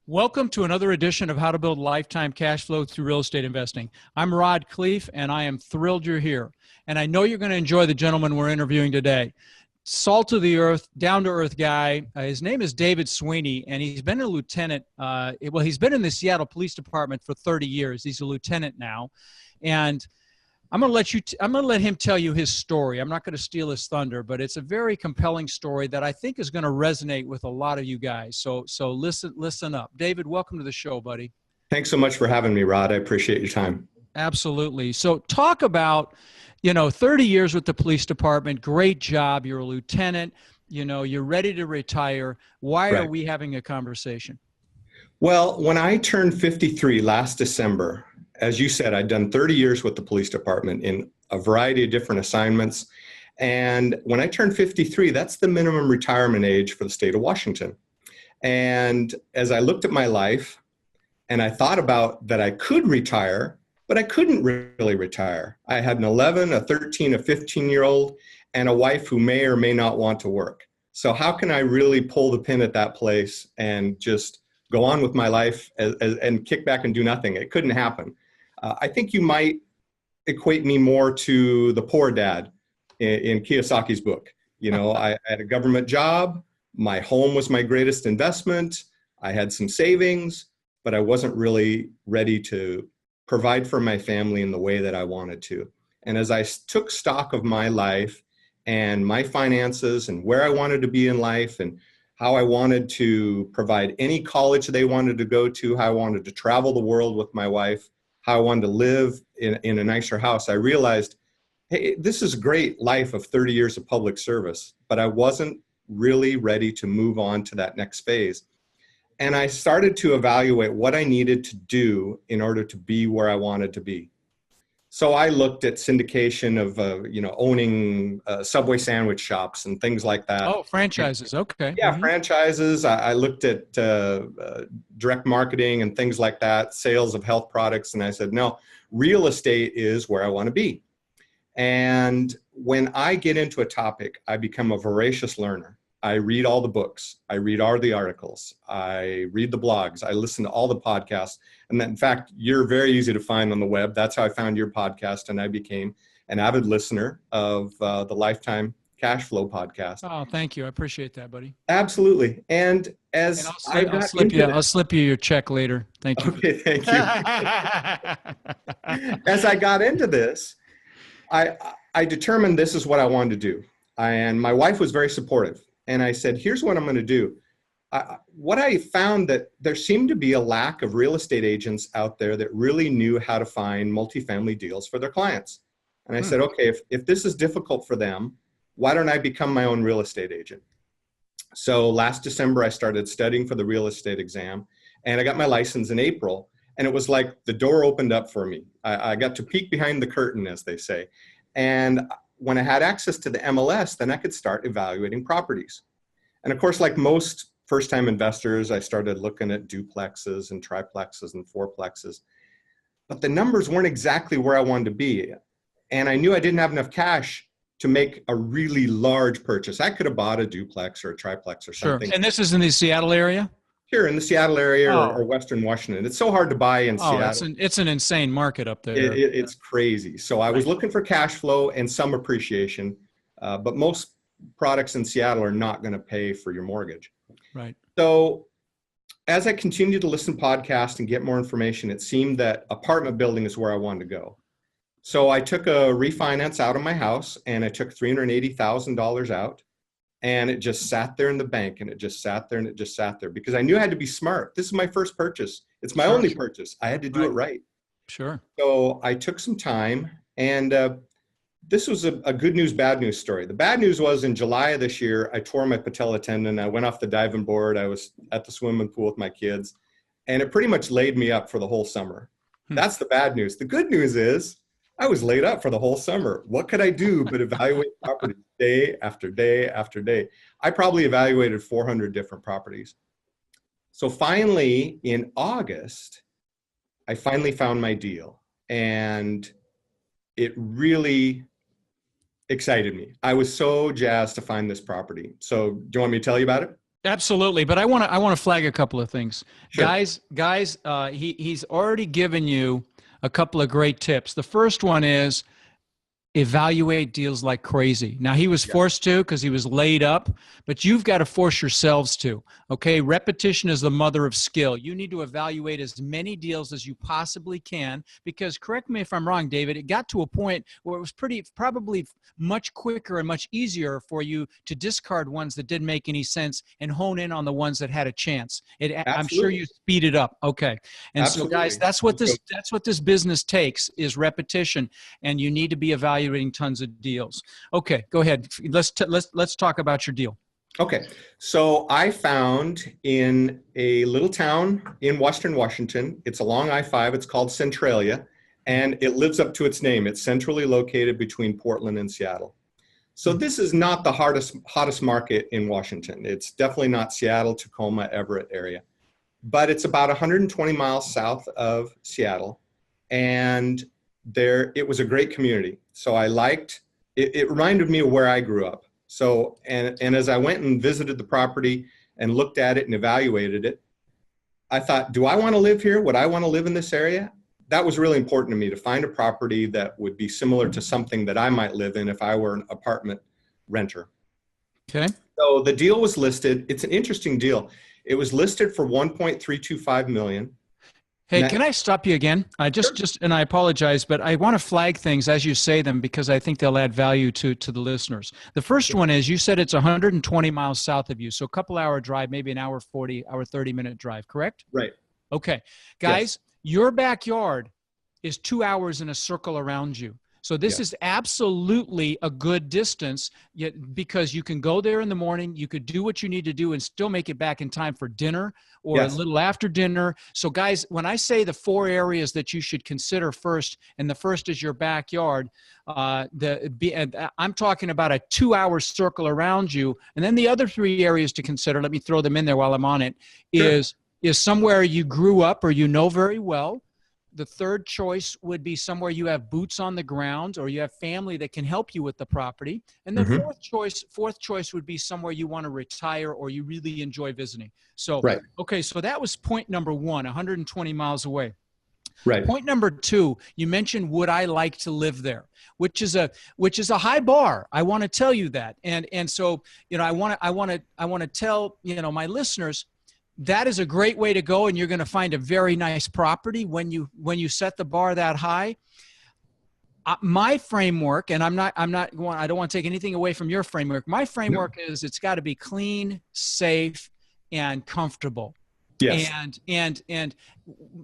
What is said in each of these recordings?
Welcome to another edition of How to Build Lifetime Cash Flow Through Real Estate Investing. I'm Rod Cleef, and I am thrilled you're here. And I know you're going to enjoy the gentleman we're interviewing today. Salt of the earth, down-to-earth guy. His name is David Sweeney, and he's been a lieutenant. He's been in the Seattle Police Department for 30 years. He's a lieutenant now. And I'm going to let him tell you his story. I'm not going to steal his thunder, but it's a very compelling story that I think is going to resonate with a lot of you guys. So listen up. David, welcome to the show, buddy. Thanks so much for having me, Rod. I appreciate your time. Absolutely. So talk about, 30 years with the police department. Great job. You're a lieutenant. You're ready to retire. Why are we having a conversation? Well, when I turned 53 last December, as you said, I'd done 30 years with the police department in a variety of different assignments. And when I turned 53, that's the minimum retirement age for the state of Washington. And as I looked at my life and I thought about that I could retire, but I couldn't really retire. I had an 11, a 13, a 15-year-old, and a wife who may or may not want to work. So how can I really pull the pin at that place and just go on with my life and kick back and do nothing? It couldn't happen. I think you might equate me more to the poor dad in Kiyosaki's book. I had a government job. My home was my greatest investment. I had some savings, but I wasn't really ready to provide for my family in the way that I wanted to. And as I took stock of my life and my finances and where I wanted to be in life and how I wanted to provide any college they wanted to go to, how I wanted to travel the world with my wife, how I wanted to live in a nicer house, I realized, hey, this is a great life of 30 years of public service, but I wasn't really ready to move on to that next phase. And I started to evaluate what I needed to do in order to be where I wanted to be. So I looked at syndication of, owning Subway sandwich shops and things like that. Oh, franchises. Okay. Yeah, franchises. I looked at direct marketing and things like that, sales of health products. And I said, no, real estate is where I want to be. And when I get into a topic, I become a voracious learner. I read all the books. I read all the articles. I read the blogs. I listen to all the podcasts. And then, in fact, you're very easy to find on the web. That's how I found your podcast. And I became an avid listener of the Lifetime Cash Flow podcast. Oh, thank you. I appreciate that, buddy. Absolutely. And as I'll slip you your check later. Thank you. Okay, thank you. As I got into this, I determined this is what I wanted to do. And my wife was very supportive. And I said, here's what I'm going to do. What I found that there seemed to be a lack of real estate agents out there that really knew how to find multifamily deals for their clients. And I said, okay, if this is difficult for them, why don't I become my own real estate agent? So last December, I started studying for the real estate exam, and I got my license in April. And it was like the door opened up for me. I got to peek behind the curtain, as they say. And when I had access to the MLS, then I could start evaluating properties. And of course, like most first-time investors, I started looking at duplexes and triplexes and fourplexes. But the numbers weren't exactly where I wanted to be. And I knew I didn't have enough cash to make a really large purchase. I could have bought a duplex or a triplex or something. Sure. And this is in the Seattle area? Here in the Seattle area or Western Washington. It's so hard to buy in Seattle. It's an insane market up there. It's crazy. So I was looking for cash flow and some appreciation, but most products in Seattle are not going to pay for your mortgage. Right. So as I continued to listen to podcasts and get more information, it seemed that apartment building is where I wanted to go. So I took a refinance out of my house and I took $380,000 out. And it just sat there in the bank, and it just sat there, and it just sat there, because I knew I had to be smart. This is my first purchase. It's my only purchase. I had to do it right. Sure. So I took some time, and this was a good news, bad news story. The bad news was in July of this year, I tore my patella tendon. I went off the diving board. I was at the swimming pool with my kids, and it pretty much laid me up for the whole summer. That's the bad news. The good news is I was laid up for the whole summer. What could I do but evaluate properties day after day after day? I probably evaluated 400 different properties. So finally, in August, I finally found my deal. And it really excited me. I was so jazzed to find this property. So do you want me to tell you about it? Absolutely, but I want to flag a couple of things, Sure. guys. He's already given you a couple of great tips. The first one is evaluate deals like crazy. Now, he was Yeah. forced to because he was laid up, but you've got to force yourselves to. Okay, repetition is the mother of skill. You need to evaluate as many deals as you possibly can, because, correct me if I'm wrong, David, it got to a point where it was probably much quicker and much easier for you to discard ones that didn't make any sense and hone in on the ones that had a chance. I'm sure Absolutely. you speed it up. Okay, and so, guys, Absolutely. that's what this business takes, is repetition, and you need to be evaluating tons of deals. Okay, go ahead. Let's talk about your deal. Okay, so I found in a little town in Western Washington, it's along I-5, it's called Centralia, and it lives up to its name. It's centrally located between Portland and Seattle. So this is not the hottest market in Washington. It's definitely not Seattle, Tacoma, Everett area, but it's about 120 miles south of Seattle, and it was a great community. So I liked it. It reminded me of where I grew up. So, and as I went and visited the property and looked at it and evaluated it, I thought, do I want to live here? Would I want to live in this area? That was really important to me, to find a property that would be similar to something that I might live in if I were an apartment renter. Okay. So the deal was listed. It's an interesting deal. It was listed for 1.325 million. Hey, can I stop you again? And I apologize, but I want to flag things as you say them because I think they'll add value to the listeners. The first one is, you said it's 120 miles south of you, so a couple hour drive, maybe an hour 40, hour 30-minute drive, correct? Right. Okay. Guys, Yes. Your backyard is 2 hours in a circle around you. So this is absolutely a good distance, yet, because you can go there in the morning, you could do what you need to do and still make it back in time for dinner or a little after dinner. So guys, when I say the 4 areas that you should consider first, and the first is your backyard, I'm talking about a 2 hour circle around you. And then the other 3 areas to consider, let me throw them in there while I'm on it, is somewhere you grew up or you know very well. The third choice would be somewhere you have boots on the ground or you have family that can help you with the property. And then fourth choice would be somewhere you want to retire or you really enjoy visiting. So, okay, so that was point number 1, 120 miles away. Right. Point number 2, you mentioned, would I like to live there, which is a high bar. I want to tell you that. And so, I want to tell, my listeners, that is a great way to go, and you're going to find a very nice property when you set the bar that high. My framework, and I don't want to take anything away from your framework. My framework is it's got to be clean, safe, and comfortable. Yes. And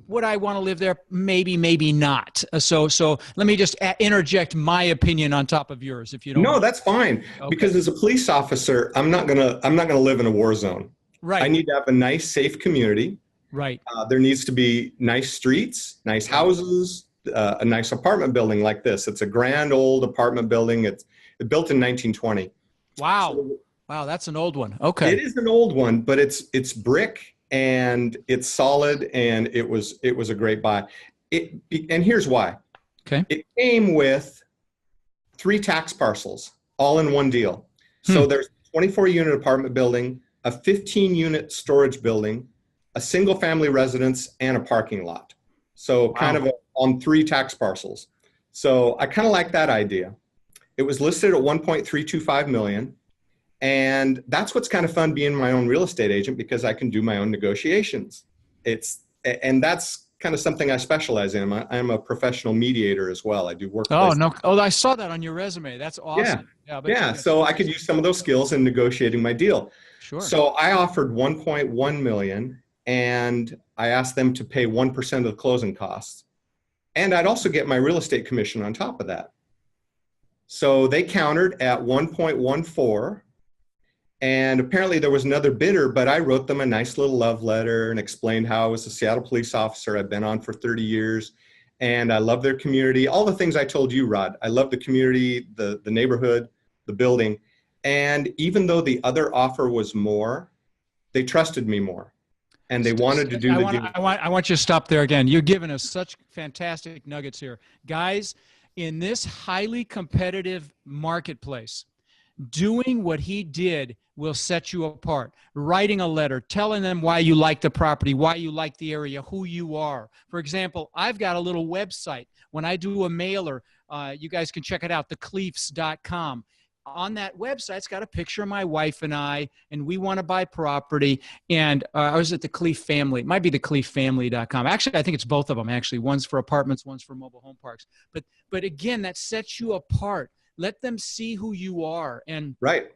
would I want to live there? Maybe, maybe not. So let me just interject my opinion on top of yours, if you don't. No, that's fine. Okay. Because as a police officer, I'm not gonna live in a war zone. Right. I need to have a nice, safe community. Right. There needs to be nice streets, nice houses, a nice apartment building like this. It's a grand old apartment building. It's built in 1920. Wow. Wow, that's an old one. Okay. It is an old one, but it's brick and it's solid, and it was a great buy. And here's why. Okay. It came with 3 tax parcels, all in one deal. So there's a 24-unit apartment building, a 15-unit storage building, a single-family residence, and a parking lot. So kind of on 3 tax parcels. So I kind of like that idea. It was listed at 1.325 million. And that's what's kind of fun being my own real estate agent, because I can do my own negotiations. And that's kind of something I specialize in. I'm a professional mediator as well. I do workplace. Oh, no. Oh, I saw that on your resume. That's awesome. Yeah. So I could use some of those skills in negotiating my deal. Sure. So I offered 1.1 million, and I asked them to pay 1% of the closing costs. And I'd also get my real estate commission on top of that. So they countered at 1.14. And apparently there was another bidder, but I wrote them a nice little love letter and explained how I was a Seattle police officer. I've been on for 30 years and I love their community. All the things I told you, Rod. I love the community, the neighborhood, the building. And even though the other offer was more, they trusted me more. And they wanted to do the deal. I want you to stop there again. You're giving us such fantastic nuggets here. Guys, in this highly competitive marketplace, Doing what he did will set you apart. Writing a letter, telling them why you like the property, why you like the area, who you are. For example, I've got a little website. When I do a mailer, you guys can check it out, thecleefs.com. On that website, it's got a picture of my wife and I, and we want to buy property. And I was at the Cleef Family. It might be thecleeffamily.com. Actually, I think it's both of them, actually. One's for apartments, one's for mobile home parks. But again, that sets you apart. Let them see who you are, and Right.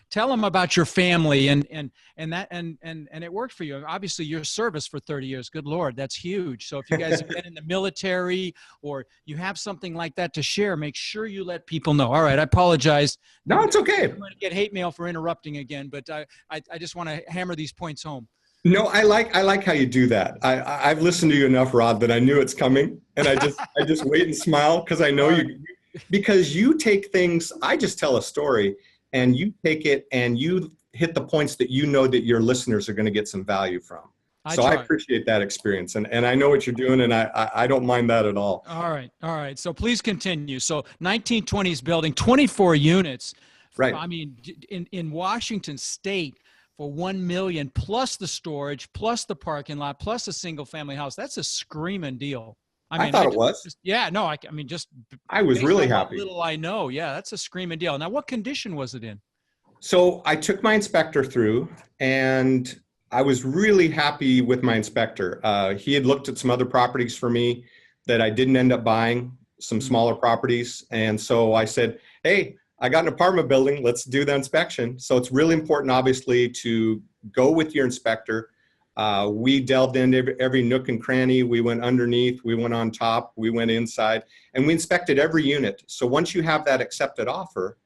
tell them about your family, and it worked for you. Obviously, your service for 30 years. Good Lord, that's huge. So if you guys have been in the military or you have something like that to share, make sure you let people know. All right, I apologize. No, it's okay. I'm going to get hate mail for interrupting again, but I just want to hammer these points home. No, I like how you do that. I've listened to you enough, Rod, that I knew it's coming, and I just wait and smile because I know you. Because you take things, I just tell a story and you take it and you hit the points that you know that your listeners are going to get some value from. So I appreciate that experience, and I know what you're doing, and I don't mind that at all. All right. So please continue. So 1920s building, 24 units. Right. I mean, in Washington State for $1 million plus the storage, plus the parking lot, plus a single family house. That's a screaming deal. I thought it was. I was really happy. Little I know. Yeah, that's a screaming deal. Now, what condition was it in? So I took my inspector through, and I was really happy with my inspector. He had looked at some other properties for me that I didn't end up buying, some smaller properties. And so I said, hey, I got an apartment building. Let's do the inspection. So it's really important, obviously, to go with your inspector. We delved into every nook and cranny. We went underneath, we went on top, we went inside, and we inspected every unit. So once you have that accepted offer,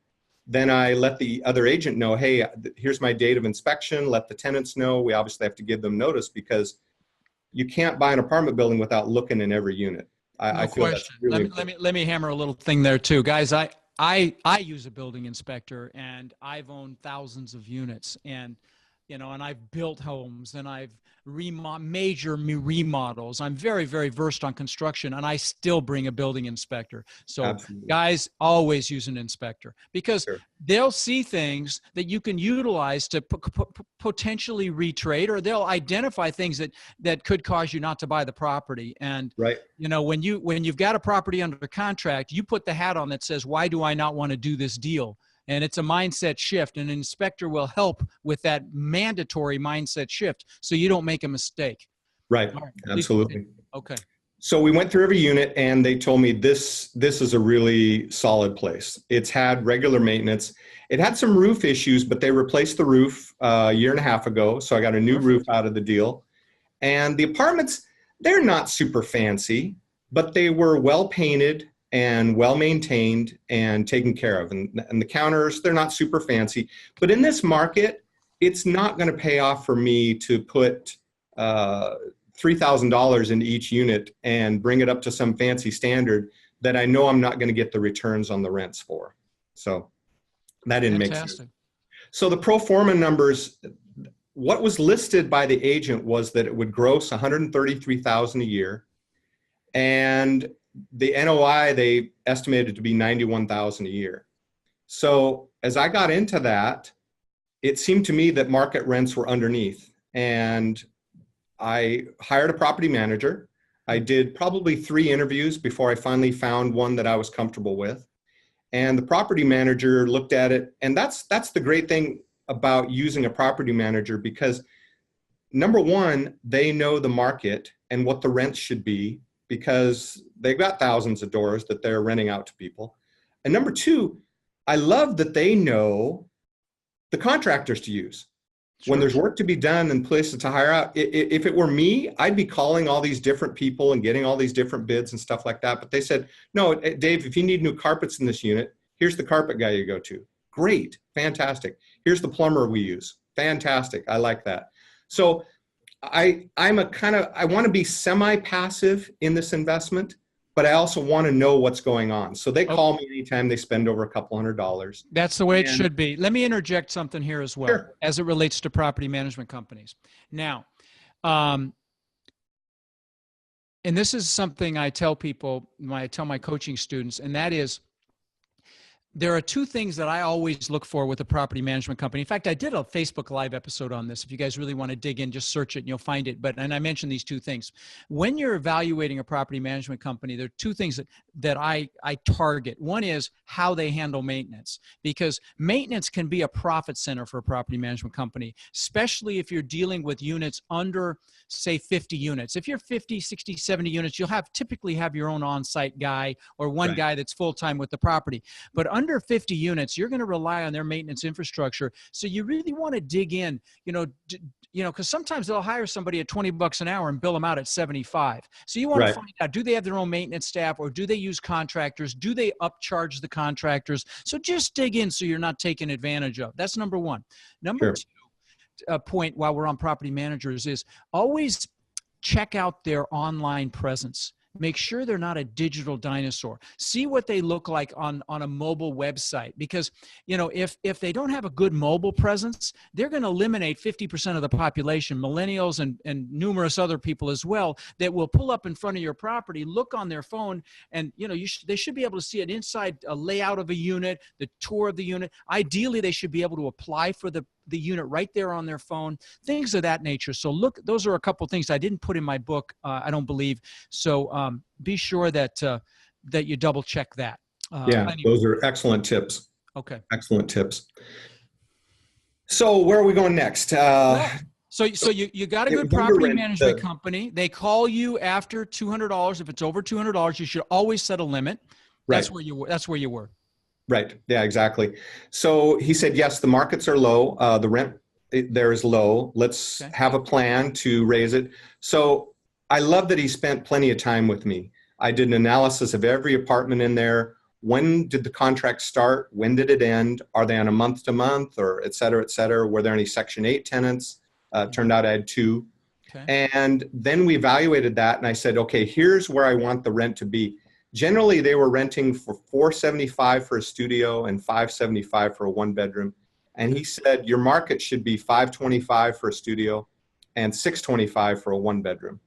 then I let the other agent know, hey, here's my date of inspection. Let the tenants know. We obviously have to give them notice because you can't buy an apartment building without looking in every unit. I feel that's really let me hammer a little thing there too. Guys, I use a building inspector, and I've owned thousands of units, and I've built homes, and I've major remodels. I'm very, very versed on construction, and I still bring a building inspector. So Absolutely. Guys, always use an inspector, because they'll see things that you can utilize to potentially retrade, or they'll identify things that could cause you not to buy the property. And when you've got a property under contract, you put the hat on that says, why do I not want to do this deal? And it's a mindset shift. And an inspector will help with that mandatory mindset shift so you don't make a mistake. Right. Absolutely. Okay. So we went through every unit, and they told me this is a really solid place. It's had regular maintenance. It had some roof issues, but they replaced the roof a year and a half ago. So I got a new roof out of the deal. And the apartments, they're not super fancy, but they were well painted and well-maintained and taken care of. And the counters, they're not super fancy. But in this market, it's not going to pay off for me to put $3,000 into each unit and bring it up to some fancy standard that I know I'm not going to get the returns on the rents for. So that didn't make sense. So the pro forma numbers, what was listed by the agent was that it would gross $133,000 a year, and the NOI, they estimated to be $91,000 a year. So as I got into that, it seemed to me that market rents were underneath, and I hired a property manager. I did probably 3 interviews before I finally found one that I was comfortable with. And the property manager looked at it, and that's the great thing about using a property manager, because number one, they know the market and what the rents should be, because they've got thousands of doors that they're renting out to people. And number two, I love that they know the contractors to use. When there's work to be done and places to hire out, if it were me, I'd be calling all these different people and getting all these different bids and stuff like that. But they said, no, Dave, if you need new carpets in this unit, here's the carpet guy you go to. Great, fantastic. Here's the plumber we use. Fantastic, I like that. So I want to be semi-passive in this investment, but I also want to know what's going on. So they call me anytime they spend over a couple $100. That's the way it should be. Let me interject something here as well, as it relates to property management companies. Now, and this is something I tell people, I tell my coaching students, and that is, there are two things that I always look for with a property management company. In fact, I did a Facebook Live episode on this. If you guys really want to dig in, just search it and you'll find it. And I mentioned these two things. When you're evaluating a property management company, there are two things that I target. One is how they handle maintenance, because maintenance can be a profit center for a property management company, especially if you're dealing with units under, say, 50 units. If you're 50, 60, 70 units, you'll typically have your own on-site guy or one guy that's full-time with the property. But under 50 units, you're going to rely on their maintenance infrastructure. So you really want to dig in, because sometimes they'll hire somebody at $20 an hour and bill them out at 75. So you want to find out, do they have their own maintenance staff, or do they use contractors? Do they upcharge the contractors? So just dig in so you're not taken advantage of. That's number one. Number two point while we're on property managers is always check out their online presence. Make sure they're not a digital dinosaur. See what they look like on a mobile website, because, if they don't have a good mobile presence, they're going to eliminate 50% of the population, millennials and numerous other people as well, that will pull up in front of your property, look on their phone, and, they should be able to see an inside layout of a unit, the tour of the unit. Ideally, they should be able to apply for the unit right there on their phone, things of that nature. So look, those are a couple things I didn't put in my book, I don't believe. So be sure that you double check that. Anyway. Those are excellent tips. Okay. Excellent tips. So where are we going next? So you got a good property management company. They call you after $200. If it's over $200, you should always set a limit. That's where you were. Right. Yeah, exactly. So he said, yes, the markets are low. The rent there is low. Let's have a plan to raise it. So I love that he spent plenty of time with me. I did an analysis of every apartment in there. When did the contract start? When did it end? Are they on a month to month, or et cetera, et cetera? Were there any Section 8 tenants? Turned out I had 2. Okay. And then we evaluated that, and I said, okay, here's where I want the rent to be. Generally, they were renting for $475 for a studio and $575 for a 1-bedroom. And he said, your market should be $525 for a studio and $625 for a 1-bedroom.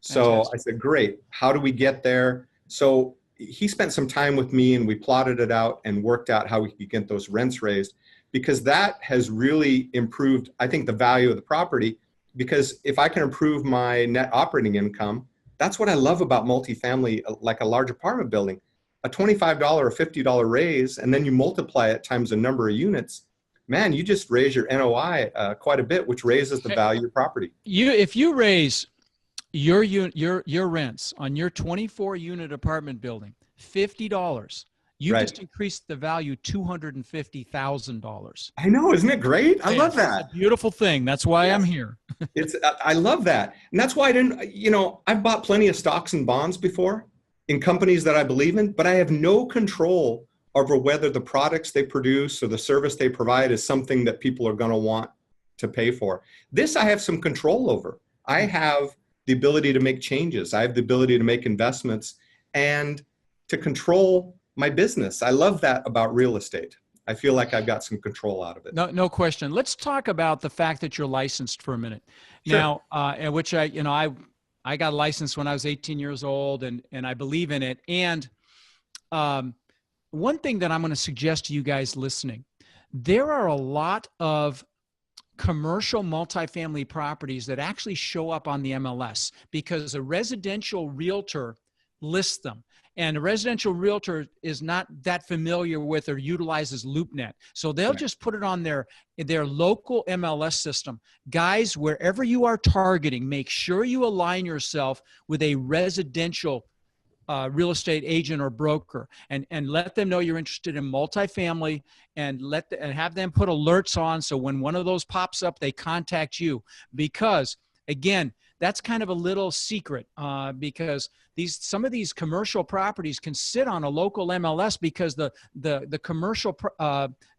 So fantastic. I said, great. How do we get there? So he spent some time with me, and we plotted it out and worked out how we could get those rents raised, because that has really improved, I think, the value of the property. Because if I can improve my net operating income, that's what I love about multifamily, like a large apartment building. A $25 or $50 raise, and then you multiply it times the number of units. Man, you just raise your NOI quite a bit, which raises the value of your property. If you raise your rents on your 24-unit apartment building $50, you just increased the value $250,000. I know, isn't it great? I love that. It's a beautiful thing. That's why I'm here. I love that. And that's why I've bought plenty of stocks and bonds before in companies that I believe in, but I have no control over whether the products they produce or the service they provide is something that people are going to want to pay for. This I have some control over. I have the ability to make changes. I have the ability to make investments and to control my business. I love that about real estate. I feel like I've got some control out of it. No question. Let's talk about the fact that you're licensed for a minute. Sure. Now, which I got licensed when I was 18 years old, and I believe in it. And one thing that I'm going to suggest to you guys listening, there are a lot of commercial multifamily properties that actually show up on the MLS because a residential realtor lists them. And a residential realtor is not that familiar with or utilizes LoopNet. So they'll just put it on their local MLS system. Guys, wherever you are targeting, make sure you align yourself with a residential real estate agent or broker, and let them know you're interested in multifamily, and have them put alerts on. So when one of those pops up, they contact you, because again, that's kind of a little secret because some of these commercial properties can sit on a local MLS because the commercial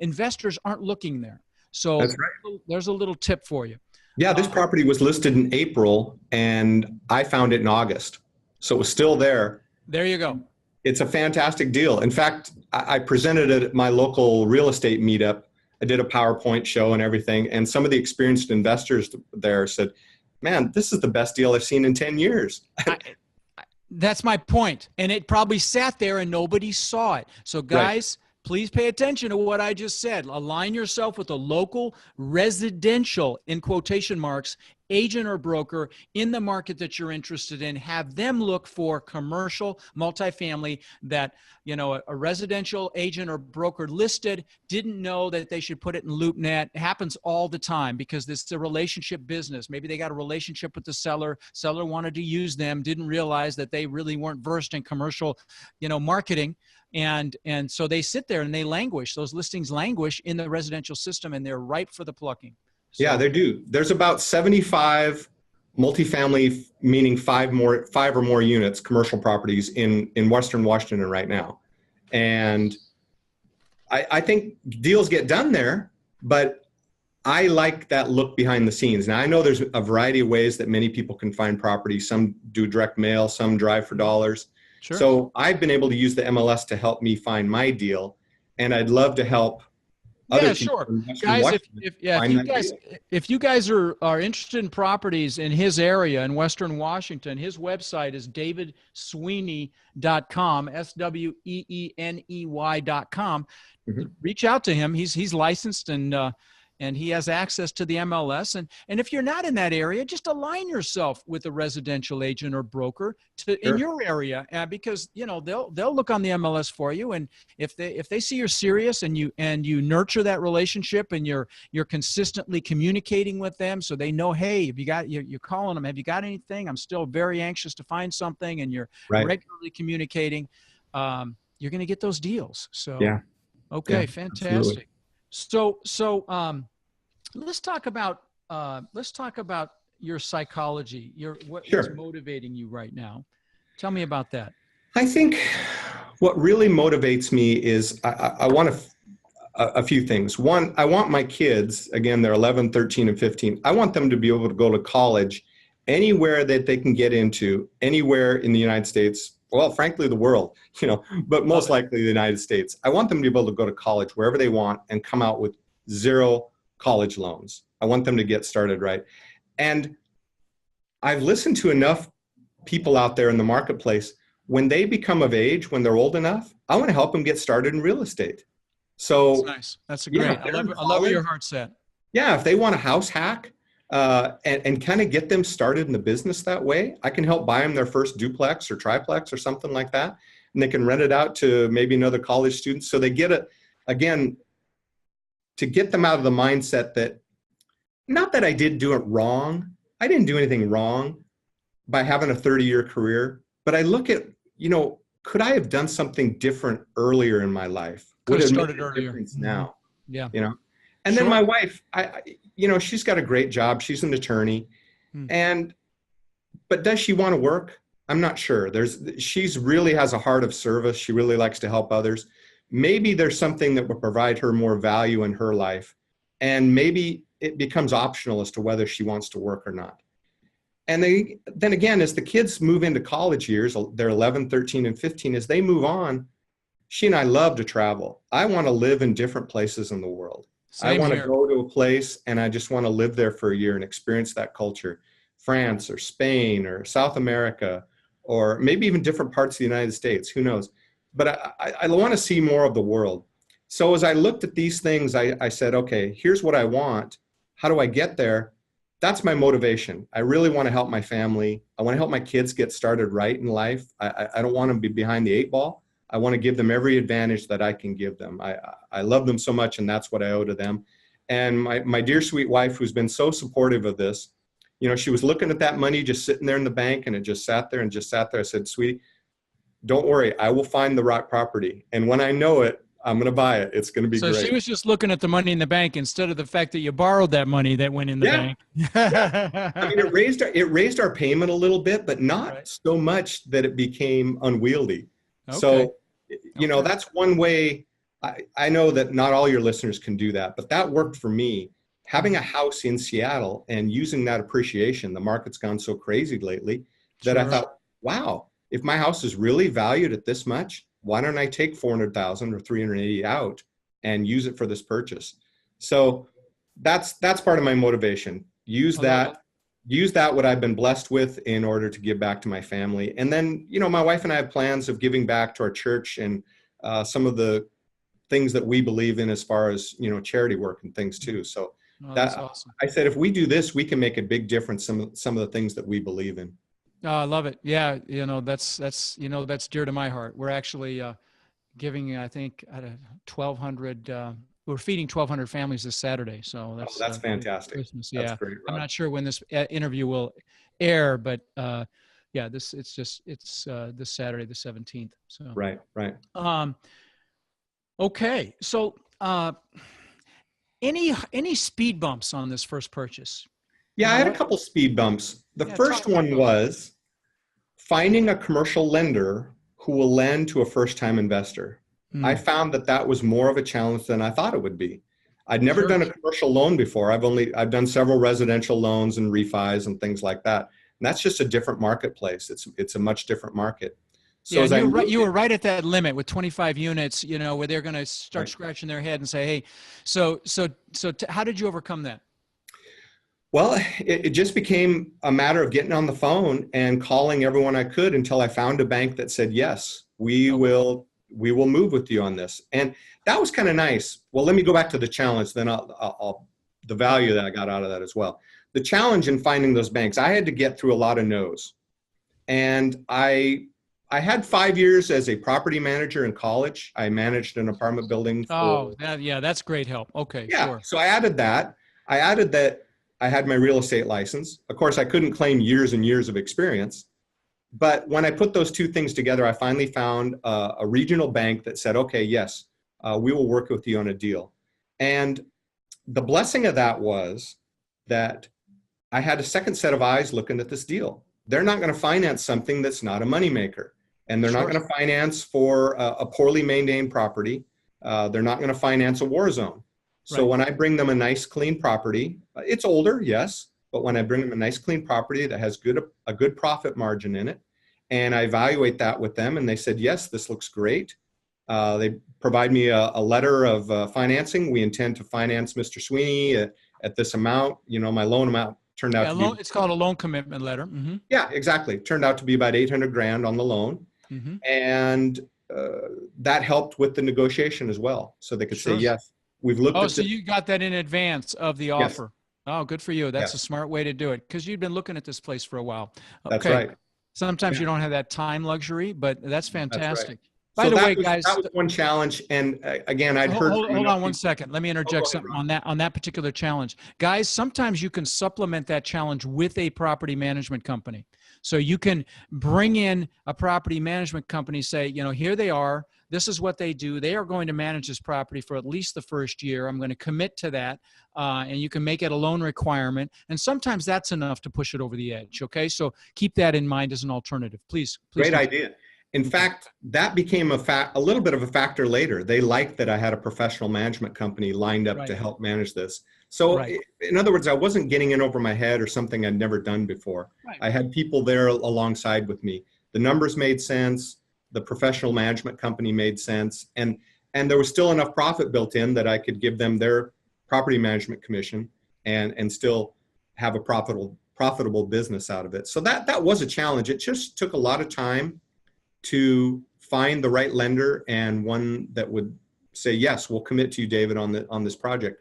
investors aren't looking there. So that's right. There's a little tip for you. Yeah, this property was listed in April, and I found it in August. So it was still there. There you go. It's a fantastic deal. In fact, I presented it at my local real estate meetup. I did a PowerPoint show and everything, and some of the experienced investors there said, man, this is the best deal I've seen in 10 years. That's my point. And it probably sat there and nobody saw it. So guys, please pay attention to what I just said. Align yourself with a local residential, in quotation marks, agent or broker in the market that you're interested in. Have them look for commercial multifamily that, you know, a residential agent or broker listed didn't know that they should put it in LoopNet. It happens all the time because this is a relationship business. Maybe they got a relationship with the seller. Seller wanted to use them, didn't realize that they really weren't versed in commercial, you know, marketing. And so they sit there and they languish. Those listings languish in the residential system, and they're ripe for the plucking. So, yeah, they do. There's about 75 multifamily, meaning five or more units, commercial properties in Western Washington right now. And I think deals get done there, but I like that look behind the scenes. Now, I know there's a variety of ways that many people can find properties. Some do direct mail, some drive for dollars. sure. So I've been able to use the MLS to help me find my deal, and I'd love to help other Yeah, people sure. in Western Guys, Washington if you guys are interested in properties in his area in Western Washington, his website is davidsweeney.com, SWEENEY.com. Mhm. Reach out to him. He's licensed and he has access to the MLS. And if you're not in that area, just align yourself with a residential agent or broker in your area, because you know they'll look on the MLS for you. And if they see you're serious and you nurture that relationship and you're consistently communicating with them, so they know, hey, if you're calling them, have you got anything? I'm still very anxious to find something, and you're regularly communicating. You're going to get those deals. So Yeah. okay, Yeah, fantastic. absolutely. So let's talk about your psychology. What's motivating you right now? Tell me about that. I think what really motivates me is I want a few things. One, I want my kids, again, they're 11, 13, and 15. I want them to be able to go to college anywhere that they can get into, anywhere in the United States. Well, frankly, the world, you know, but most likely the United States. I want them to be able to go to college wherever they want and come out with zero college loans. I want them to get started right. And I've listened to enough people out there in the marketplace. When they become of age, when they're old enough, I want to help them get started in real estate. So that's nice. That's great. I love where your heart's set. Yeah, if they want a house hack and kind of get them started in the business that way, I can help buy them their first duplex or triplex or something like that. And they can rent it out to maybe another college student. So they get it, again, to get them out of the mindset that, not that I did do it wrong. I didn't do anything wrong by having a 30-year career, but I look at, you know, could I have done something different earlier in my life? Could have started earlier. Now. Yeah. You know, and then my wife, you know, she's got a great job. She's an attorney, but does she want to work? I'm not sure. She's really has a heart of service. She really likes to help others. Maybe there's something that will provide her more value in her life, and maybe it becomes optional as to whether she wants to work or not. And then again, as the kids move into college years, they're 11, 13, and 15, as they move on, she and I love to travel. I want to live in different places in the world. I want to go to a place and I just want to live there for a year and experience that culture. France or Spain or South America, or maybe even different parts of the United States, who knows? But I want to see more of the world. So as I looked at these things, I said, okay, here's what I want. How do I get there? That's my motivation. I really want to help my family. I want to help my kids get started right in life. I don't want them to be behind the 8 ball. I want to give them every advantage that I can give them. I love them so much, and that's what I owe to them. And my dear sweet wife, who's been so supportive of this, you know, she was looking at that money just sitting there in the bank, and it just sat there and just sat there. I said, sweetie, don't worry. I will find the right property. And when I know it, I'm going to buy it. It's going to be great. So she was just looking at the money in the bank instead of the fact that you borrowed that money that went in the bank. I mean, it raised our payment a little bit, but not so much that it became unwieldy. Okay. So, you know, that's one way. I know that not all your listeners can do that, but that worked for me. Having a house in Seattle and using that appreciation, the market's gone so crazy lately that I thought, wow, if my house is really valued at this much, why don't I take 400,000 or 380 out and use it for this purchase? So that's part of my motivation. Use that what I've been blessed with in order to give back to my family. And then, you know, my wife and I have plans of giving back to our church and some of the things that we believe in as far as, charity work and things too. So Oh, that that's awesome. I said, if we do this, we can make a big difference. Some of the things that we believe in. Oh, I love it. Yeah. That's dear to my heart. We're actually, giving, I think, 1,200, we're feeding 1,200 families this Saturday. So Oh, that's that's fantastic. Christmas. That's Yeah. great, I'm Rod. not sure when this interview will air, but yeah, it's this Saturday, the 17th. So, Right, right. um, okay. So, any speed bumps on this first purchase? Yeah, I had a couple speed bumps. The Yeah, first talk about one those. was finding a commercial lender who will lend to a first-time investor. I Hmm. found that was more of a challenge than I thought it would be. I'd never Sure. done a commercial loan before. I've done several residential loans and refis and things like that. And that's just a different marketplace. It's a much different market. So Yeah, as and I you were right. moved You it, were right at that limit with 25 units. Where they're going to start right. scratching their head and say, "Hey, how did you overcome that?" Well, it just became a matter of getting on the phone and calling everyone I could until I found a bank that said, yes, Okay. we will move with you on this. And that was kind of nice. Well, let me go back to the challenge, then the value that I got out of that as well. The challenge in finding those banks, I had to get through a lot of no's. And I had 5 years as a property manager in college. I managed an apartment building Oh, for, yeah, that's great help. Okay, yeah. sure. So I added that. I added that I had my real estate license. Of course, I couldn't claim years and years of experience. But when I put those two things together, I finally found a regional bank that said, okay, yes, we will work with you on a deal. And the blessing of that was that I had a second set of eyes looking at this deal. They're not going to finance something that's not a moneymaker. And they're not Sure. going to finance for a poorly maintained property. They're not going to finance a war zone. So Right. when I bring them a nice, clean property, it's older, yes, but when I bring them a nice, clean property that has a good profit margin in it, and I evaluate that with them, and they said, yes, this looks great. They provide me a letter of financing. We intend to finance Mr. Sweeney at this amount. My loan amount turned out Yeah, to be, it's called a loan commitment letter. Mm-hmm. yeah, exactly. Turned out to be about 800 grand on the loan. Mm-hmm. And that helped with the negotiation as well. So they could say, Sure. yes, we've looked Oh, at so this. you got that in advance of the Yes, offer. Oh, good for you. That's a yes, smart way to do it because you'd been looking at this place for a while. that's Okay. right. Sometimes Yeah, you don't have that time luxury, but that's that's right. fantastic. By So the way, that guys, was one challenge. And again, I'd heard from hold enough on one people. second. Let me Oh, go interject ahead, something Ron. on that particular challenge. Guys, sometimes you can supplement that challenge with a property management company. So you can bring in a property management company, say, here they are. This is what they do. They are going to manage this property for at least the first year. I'm going to commit to that. And you can make it a loan requirement. And sometimes that's enough to push it over the edge. Okay. So keep that in mind as an alternative. Please Great continue. idea. In Okay. fact, that became a little bit of a factor later. They liked that I had a professional management company lined up to Right. help manage this. So Right. in other words, I wasn't getting in over my head or something I'd never done before. Right. I had people there alongside with me. The numbers made sense. The professional management company made sense. And there was still enough profit built in that I could give them their property management commission and still have a profitable business out of it. So that was a challenge. It just took a lot of time to find the right lender and one that would say, yes, we'll commit to you, David, on this project.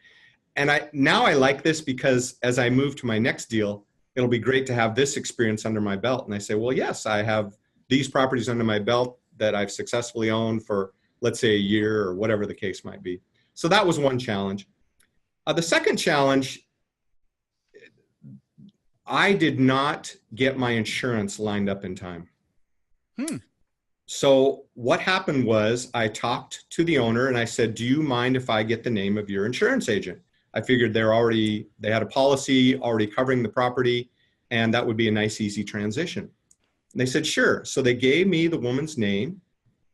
And I like this because as I move to my next deal, it'll be great to have this experience under my belt. And I say, well, yes, I have these properties under my belt that I've successfully owned for, let's say, a year or whatever the case might be. So that was one challenge. The second challenge, I did not get my insurance lined up in time. Hmm. So what happened was I talked to the owner and I said, do you mind if I get the name of your insurance agent? I figured they had a policy already covering the property and that would be a nice, easy transition. And they said, sure. So they gave me the woman's name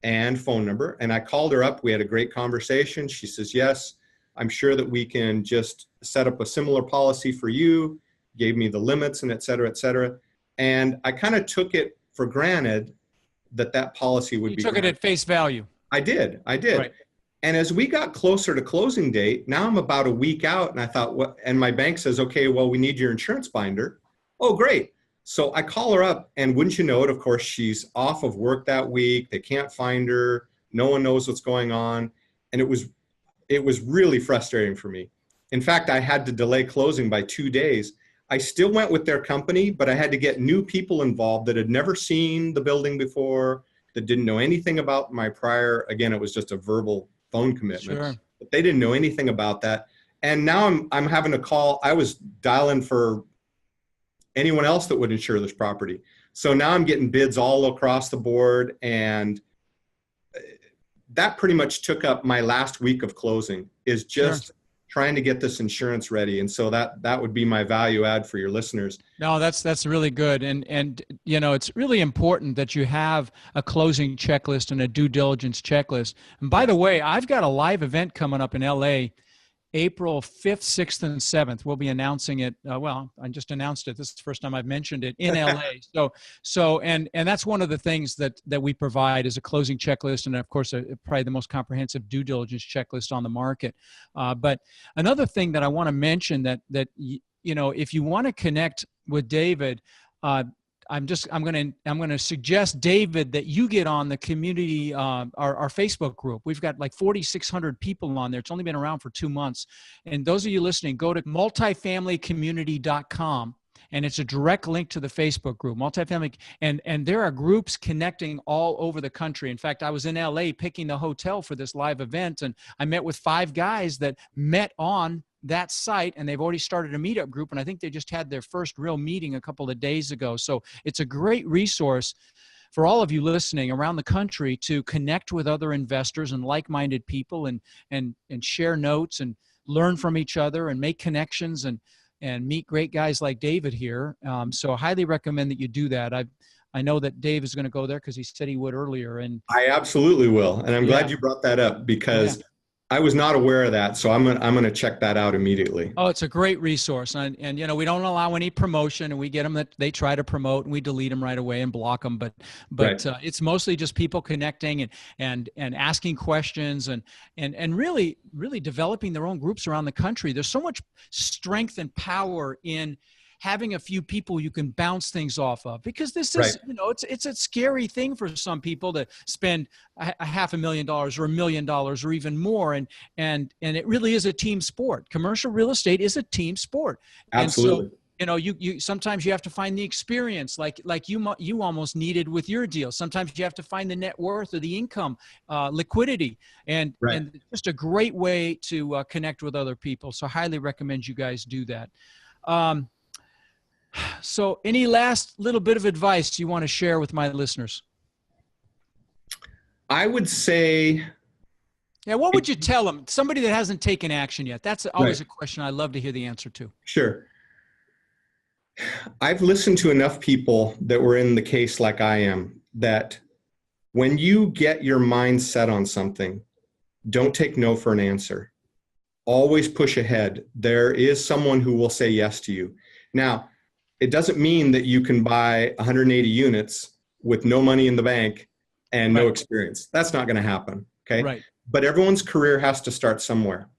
and phone number and I called her up. We had a great conversation. She says, yes, I'm sure that we can just set up a similar policy for you, gave me the limits and et cetera, et cetera. And I kind of took it for granted that policy would You be took it granted. at face value. I did. Right. And as we got closer to closing date, now I'm about a week out and I thought, what? And my bank says, okay, well, we need your insurance binder. Oh, great. So I call her up and wouldn't you know it, of course, she's off of work that week. They can't find her. No one knows what's going on. And it was really frustrating for me. In fact, I had to delay closing by 2 days. I still went with their company, but I had to get new people involved that had never seen the building before, that didn't know anything about my prior, again, it was just a verbal phone commitment. Sure. But they didn't know anything about that. And now I'm having to call, I was dialing for anyone else that would insure this property. So now I'm getting bids all across the board, and that pretty much took up my last week of closing, is just trying to get this insurance ready. And so that would be my value add for your listeners. No, that's really good. And you know, it's really important that you have a closing checklist and a due diligence checklist. And by the way, I've got a live event coming up in LA, April 5th, 6th, and 7th. We'll be announcing it. Well, I just announced it. This is the first time I've mentioned it in LA. And that's one of the things that we provide is a closing checklist, and of course, probably the most comprehensive due diligence checklist on the market. But another thing that I want to mention that you know, if you want to connect with David, I'm going to suggest, David, that you get on the community, our Facebook group. We've got like 4,600 people on there. It's only been around for 2 months. And those of you listening, go to multifamilycommunity.com. And it's a direct link to the Facebook group, Multifamily. And there are groups connecting all over the country. In fact, I was in LA picking the hotel for this live event, and I met with 5 guys that met on that site, and they've already started a meetup group, and I think they just had their first real meeting a couple of days ago. So it's a great resource for all of you listening around the country to connect with other investors and like-minded people, and share notes and learn from each other and make connections and meet great guys like David here. So I highly recommend that you do that. I know that Dave is going to go there because he said he would earlier. And I absolutely will. And I'm glad you brought that up, because I was not aware of that. So I'm going to check that out immediately. Oh, it's a great resource. And you know, we don't allow any promotion, and we get them that they try to promote, and we delete them right away and block them. But it's mostly just people connecting and asking questions and really developing their own groups around the country. There's so much strength and power in having a few people you can bounce things off of, because this is, you know, it's a scary thing for some people to spend $500,000 or $1 million or even more. And it really is a team sport. Commercial real estate is a team sport. Absolutely. And so, you know, you sometimes you have to find the experience like you almost needed with your deal. Sometimes you have to find the net worth or the income, liquidity, and just a great way to connect with other people. So I highly recommend you guys do that. So any last little bit of advice you want to share with my listeners? I would say, what would you tell them? Somebody that hasn't taken action yet. That's always a question I love to hear the answer to. Sure. I've listened to enough people that were in the case like I am, that when you get your mind set on something, don't take no for an answer. Always push ahead. There is someone who will say yes to you. Now, it doesn't mean that you can buy 180 units with no money in the bank and no experience. That's not going to happen. Okay. Right. But everyone's career has to start somewhere.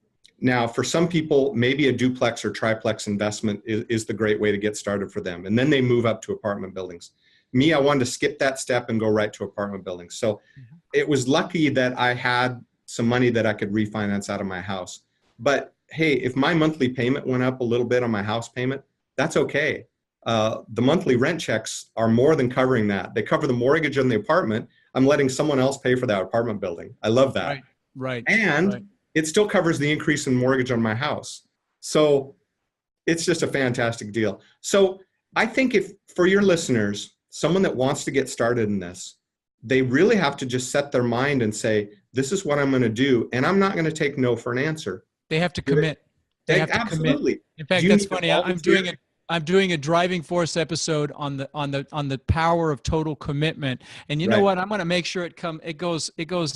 Now, for some people, maybe a duplex or triplex investment is the great way to get started for them. And then they move up to apartment buildings. Me, I wanted to skip that step and go right to apartment buildings. So it was lucky that I had some money that I could refinance out of my house. But hey, if my monthly payment went up a little bit on my house payment, that's okay. The monthly rent checks are more than covering that. They cover the mortgage on the apartment. I'm letting someone else pay for that apartment building. I love that. Right. And it still covers the increase in mortgage on my house. So it's just a fantastic deal. So I think if for your listeners, someone that wants to get started in this, they really have to just set their mind and say, this is what I'm going to do. And I'm not going to take no for an answer. They have to commit. They have to absolutely. Commit. In fact, that's funny. I'm doing a driving force episode on the power of total commitment. And you know what? I'm going to make sure it goes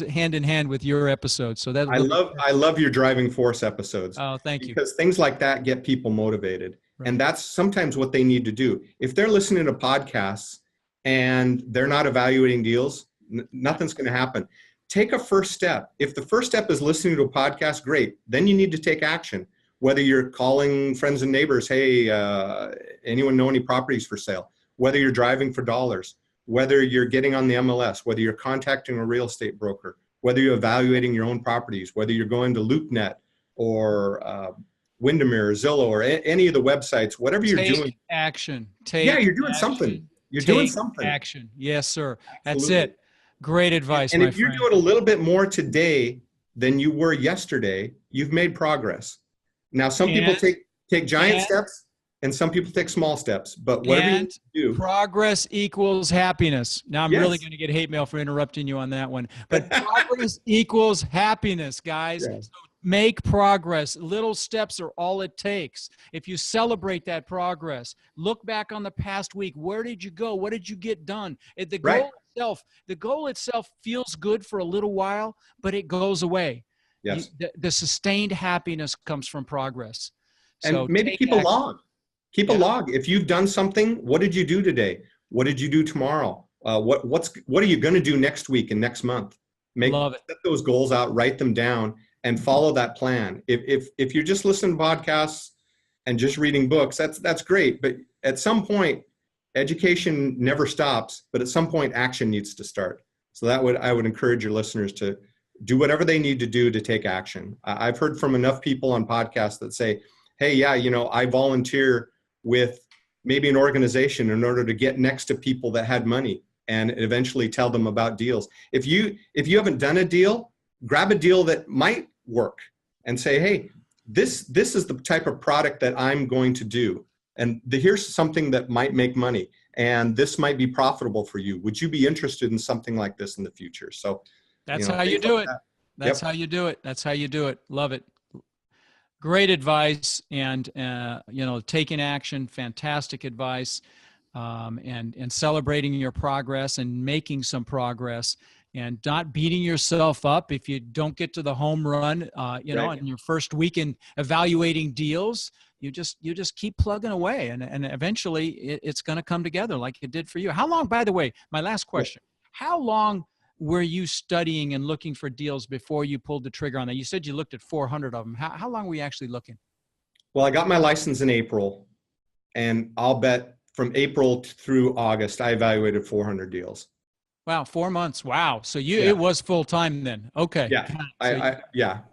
hand in hand with your episode. So that I love your driving force episodes. Oh, thank you. Because things like that get people motivated. Right. And that's sometimes what they need to do. If they're listening to podcasts and they're not evaluating deals, nothing's going to happen. Take a first step. If the first step is listening to a podcast, great. Then you need to take action. Whether you're calling friends and neighbors, hey, anyone know any properties for sale? Whether you're driving for dollars, whether you're getting on the MLS, whether you're contacting a real estate broker, whether you're evaluating your own properties, whether you're going to LoopNet or Windermere, Zillow, or any of the websites, whatever you're doing. Take action. You're doing something. You're doing something. Action. Yes, sir. Absolutely. That's it. Great advice, and my if you're friend. doing a little bit more today than you were yesterday, you've made progress. Now, some people take giant steps, and some people take small steps. But whatever you do, progress equals happiness. Now, I'm really going to get hate mail for interrupting you on that one. But progress equals happiness, guys. Yes. So make progress. Little steps are all it takes. If you celebrate that progress, look back on the past week. Where did you go? What did you get done? The goal itself feels good for a little while, but it goes away. Yes. The sustained happiness comes from progress. And So maybe keep a log. Keep a log. If you've done something, what did you do today? What did you do tomorrow? What are you going to do next week and next month? Set those goals out, write them down, and follow that plan. If you're just listening to podcasts and just reading books, that's great. But at some point, education never stops. But at some point, action needs to start. So I would encourage your listeners to do whatever they need to do to take action. I've heard from enough people on podcasts that say, hey, I volunteer with maybe an organization in order to get next to people that had money and eventually tell them about deals. If you haven't done a deal, grab a deal that might work and say, hey, this is the type of product that I'm going to do. And here's something that might make money. And this might be profitable for you. Would you be interested in something like this in the future? So that's how you do it. That's how you do it. That's how you do it. Love it. Great advice, and taking action, fantastic advice, and celebrating your progress and making some progress, and not beating yourself up if you don't get to the home run. In your first week in evaluating deals, you just keep plugging away, and eventually it's going to come together like it did for you. How long, by the way, my last question, how long were you studying and looking for deals before you pulled the trigger on that? You said you looked at 400 of them. How long were you actually looking? Well, I got my license in April, and I'll bet from April through August, I evaluated 400 deals. Wow, 4 months. Wow. So it was full time then. Okay. Yeah.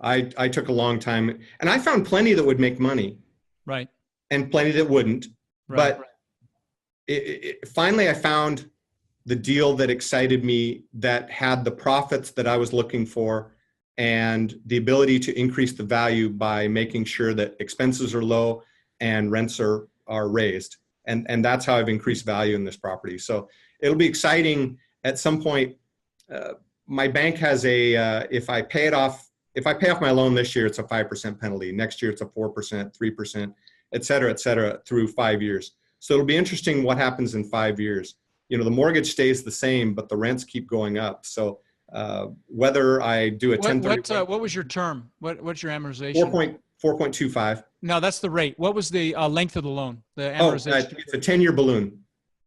I took a long time, and I found plenty that would make money. Right. And plenty that wouldn't. Right. But finally I found the deal that excited me, that had the profits that I was looking for and the ability to increase the value by making sure that expenses are low and rents are raised. And that's how I've increased value in this property. So it'll be exciting at some point. My bank has if I pay off my loan this year, it's a 5% penalty. Next year, it's a 4%, 3%, et cetera, through 5 years. So it'll be interesting what happens in 5 years. The mortgage stays the same, but the rents keep going up. So whether I do a 1031. What was your term? What's your amortization? 4.25. No, that's the rate. What was the length of the loan? The amortization? It's a 10-year balloon.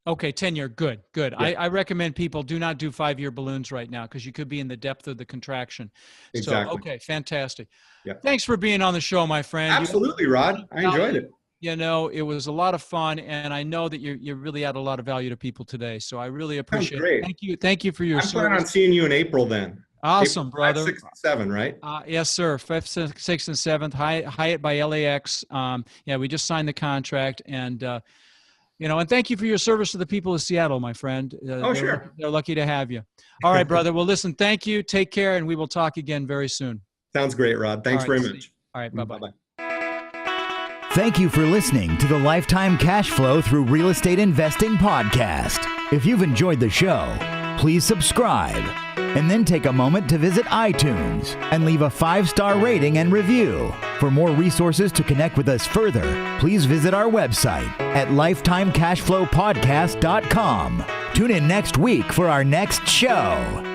Okay, 10-year. Good. Yeah. I recommend people do not do 5-year balloons right now, because you could be in the depth of the contraction. Exactly. So, okay, fantastic. Yeah. Thanks for being on the show, my friend. Absolutely, Rod. I enjoyed it. It was a lot of fun, and I know that you really add a lot of value to people today. So I really appreciate it. Thank you for your service. I'm planning on seeing you in April then. Awesome, brother. 5, 6, and 7, right? Yes, sir. 5th, 6th, and 7th. Hyatt by LAX. We just signed the contract, and and thank you for your service to the people of Seattle, my friend. Sure. They're lucky to have you. All right, brother. Well, listen, thank you. Take care, and we will talk again very soon. Sounds great, Rod. Thanks very much. All right, bye-bye. Bye-bye. Thank you for listening to the Lifetime Cash Flow Through Real Estate Investing podcast. If you've enjoyed the show, please subscribe and then take a moment to visit iTunes and leave a 5-star rating and review. For more resources to connect with us further, please visit our website at lifetimecashflowpodcast.com. Tune in next week for our next show.